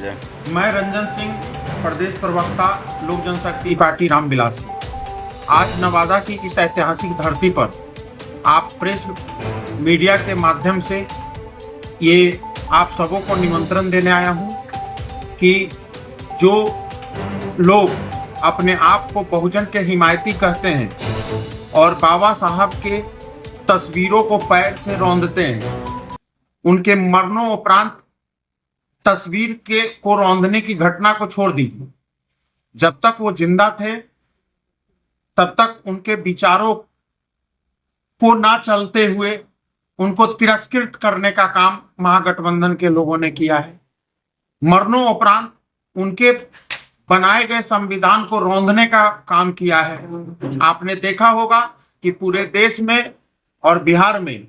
जाए। मैं रंजन सिंह, प्रदेश प्रवक्ता लोक जनशक्ति पार्टी रामविलास। आज नवादा की इस ऐतिहासिक धरती पर आप प्रेस मीडिया के माध्यम से ये आप सबों को निमंत्रण देने आया हूँ कि जो लोग अपने आप को बहुजन के हिमायती कहते हैं और बाबा साहब के तस्वीरों को पैर से रौंदते हैं, उनके मरणोपरांत तस्वीर को रौंदने की घटना को छोड़ दीजिए। जब तक वो जिंदा थे तब तक उनके विचारों को ना चलते हुए उनको तिरस्कृत करने का काम महागठबंधन के लोगों ने किया है। मरणोपरांत उनके बनाए गए संविधान को रौंदने का काम किया है। आपने देखा होगा कि पूरे देश में और बिहार में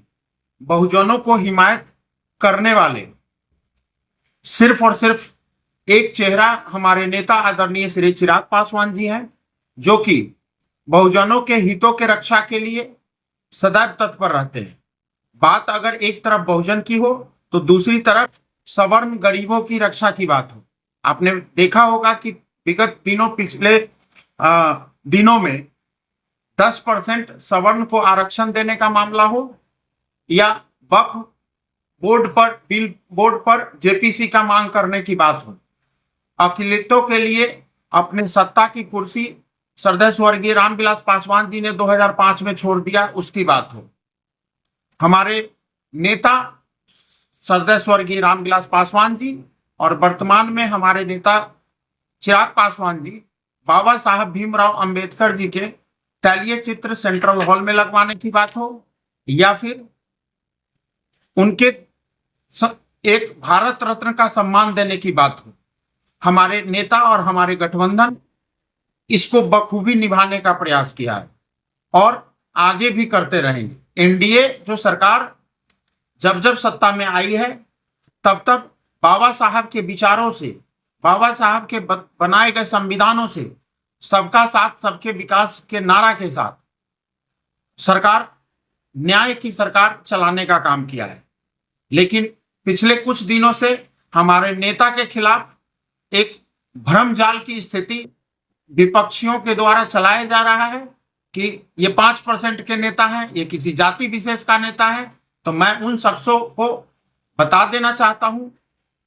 बहुजनों को हिमायत करने वाले सिर्फ और सिर्फ एक चेहरा हमारे नेता आदरणीय श्री चिराग पासवान जी हैं, जो कि बहुजनों के हितों के रक्षा के लिए सदैव तत्पर रहते हैं। बात अगर एक तरफ बहुजन की हो तो दूसरी तरफ सवर्ण गरीबों की रक्षा की बात हो। आपने देखा होगा कि विगत दिनों पिछले दिनों में 10% सवर्ण को आरक्षण देने का मामला हो या वक्फ बोर्ड पर जेपीसी का मांग करने की बात हो, अखिलितों के लिए अपने सत्ता की कुर्सी श्रद्धेय स्वर्गीय रामविलास पासवान जी ने 2005 में छोड़ दिया, उसकी बात हो, हमारे नेता श्रद्धेय स्वर्गीय रामविलास पासवान जी और वर्तमान में हमारे नेता चिराग पासवान जी बाबा साहब भीमराव अंबेडकर जी के तैलीय चित्र सेंट्रल हॉल में लगवाने की बात हो या फिर उनके एक भारत रत्न का सम्मान देने की बात हो, हमारे नेता और हमारे गठबंधन इसको बखूबी निभाने का प्रयास किया है और आगे भी करते रहेंगे। एनडीए जो सरकार जब सत्ता में आई है तब बाबा साहब के विचारों से, बाबा साहब के बनाए गए संविधानों से, सबका साथ सबके विकास के नारा के साथ सरकार न्याय की सरकार चलाने का काम किया है। लेकिन पिछले कुछ दिनों से हमारे नेता के खिलाफ एक भ्रमजाल की स्थिति विपक्षियों के द्वारा चलाया जा रहा है कि ये 5% के नेता हैं, ये किसी जाति विशेष का नेता है। तो मैं उन शख्सों को बता देना चाहता हूं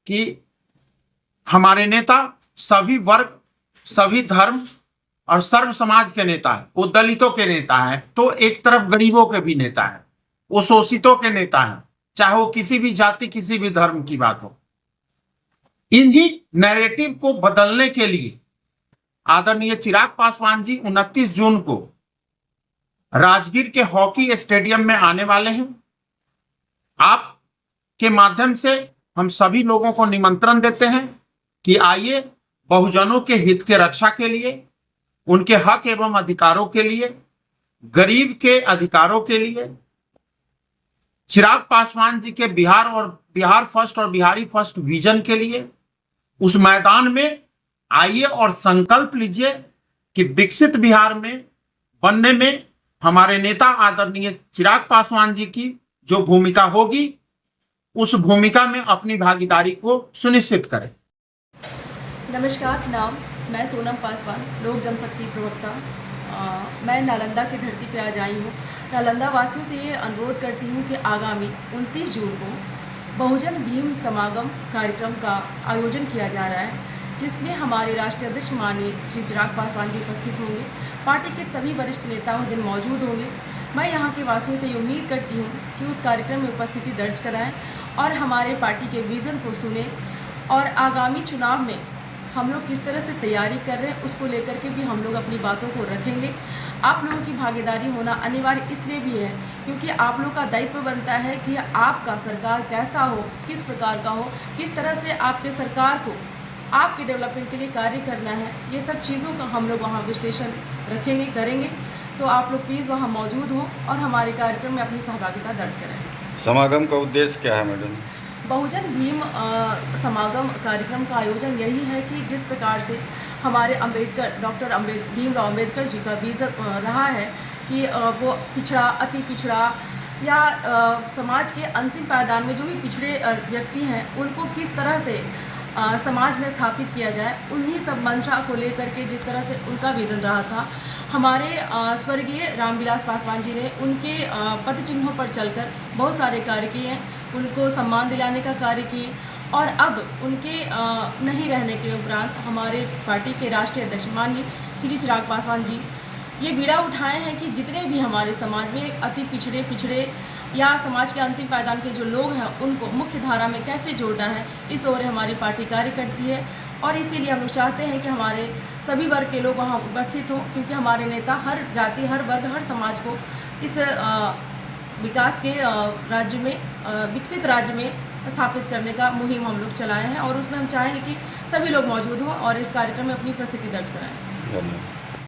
कि हमारे नेता सभी वर्ग, सभी धर्म और सर्व समाज के नेता है। वो दलितों के नेता है तो एक तरफ गरीबों के भी नेता है, वो शोषितों के नेता है, चाहे वो किसी भी जाति किसी भी धर्म की बात हो। इन्हीं नैरेटिव को बदलने के लिए आदरणीय चिराग पासवान जी 29 जून को राजगीर के हॉकी स्टेडियम में आने वाले हैं। आपके माध्यम से हम सभी लोगों को निमंत्रण देते हैं कि आइए बहुजनों के हित के रक्षा के लिए, उनके हक एवं अधिकारों के लिए, गरीब के अधिकारों के लिए, चिराग पासवान जी के बिहार फर्स्ट और बिहारी फर्स्ट विजन के लिए उस मैदान में आइए और संकल्प लीजिए कि विकसित बिहार में बनने में हमारे नेता आदरणीय चिराग पासवान जी की जो भूमिका होगी उस भूमिका में अपनी भागीदारी को सुनिश्चित करें। नमस्कार, मैं सोनम पासवान, लोक जनशक्ति प्रवक्ता। मैं नालंदा की धरती पर आज आई हूँ। नालंदा वासियों से ये अनुरोध करती हूँ कि आगामी 29 जून को बहुजन भीम समागम कार्यक्रम का आयोजन किया जा रहा है, जिसमें हमारे राष्ट्रीय अध्यक्ष माननीय श्री चिराग पासवान जी उपस्थित होंगे। पार्टी के सभी वरिष्ठ नेता उस दिन मौजूद होंगे। मैं यहाँ के वासियों से ये उम्मीद करती हूँ कि उस कार्यक्रम में उपस्थिति दर्ज कराएं और हमारे पार्टी के विज़न को सुने और आगामी चुनाव में हम लोग किस तरह से तैयारी कर रहे हैं उसको लेकर के भी हम लोग अपनी बातों को रखेंगे। आप लोगों की भागीदारी होना अनिवार्य इसलिए भी है क्योंकि आप लोगों का दायित्व बनता है कि आपका सरकार कैसा हो, किस प्रकार का हो, किस तरह से आपके सरकार को आपके डेवलपमेंट के लिए कार्य करना है। ये सब चीज़ों का हम लोग वहाँ विश्लेषण रखेंगे, करेंगे। तो आप लोग प्लीज़ वहाँ मौजूद हों और हमारे कार्यक्रम में अपनी सहभागिता दर्ज करें। समागम का उद्देश्य क्या है मैडम? बहुजन भीम समागम कार्यक्रम का आयोजन यही है कि जिस प्रकार से हमारे डॉक्टर भीमराव अम्बेडकर जी का विज़न रहा है कि वो पिछड़ा, अति पिछड़ा या समाज के अंतिम पायदान में जो भी पिछड़े व्यक्ति हैं उनको किस तरह से समाज में स्थापित किया जाए, उन्हीं सब मंशा को लेकर के जिस तरह से उनका विज़न रहा था, हमारे स्वर्गीय रामविलास पासवान जी ने उनके पद चिन्हों पर चलकर बहुत सारे कार्य किए, उनको सम्मान दिलाने का कार्य किए। और अब उनके नहीं रहने के उपरांत हमारे पार्टी के राष्ट्रीय अध्यक्ष माननीय श्री चिराग पासवान जी ये बीड़ा उठाए हैं कि जितने भी हमारे समाज में अति पिछड़े या समाज के अंतिम पायदान के जो लोग हैं उनको मुख्य धारा में कैसे जोड़ना है, इस ओर हमारी पार्टी कार्य करती है। और इसीलिए हम लोग चाहते हैं कि हमारे सभी वर्ग के लोग वहाँ उपस्थित हों, क्योंकि हमारे नेता हर जाति, हर वर्ग, हर समाज को इस विकास के राज्य में, विकसित राज्य में स्थापित करने का मुहिम हम लोग चलाए हैं और उसमें हम चाहेंगे कि सभी लोग मौजूद हों और इस कार्यक्रम में अपनी उपस्थिति दर्ज कराएं। धन्यवाद।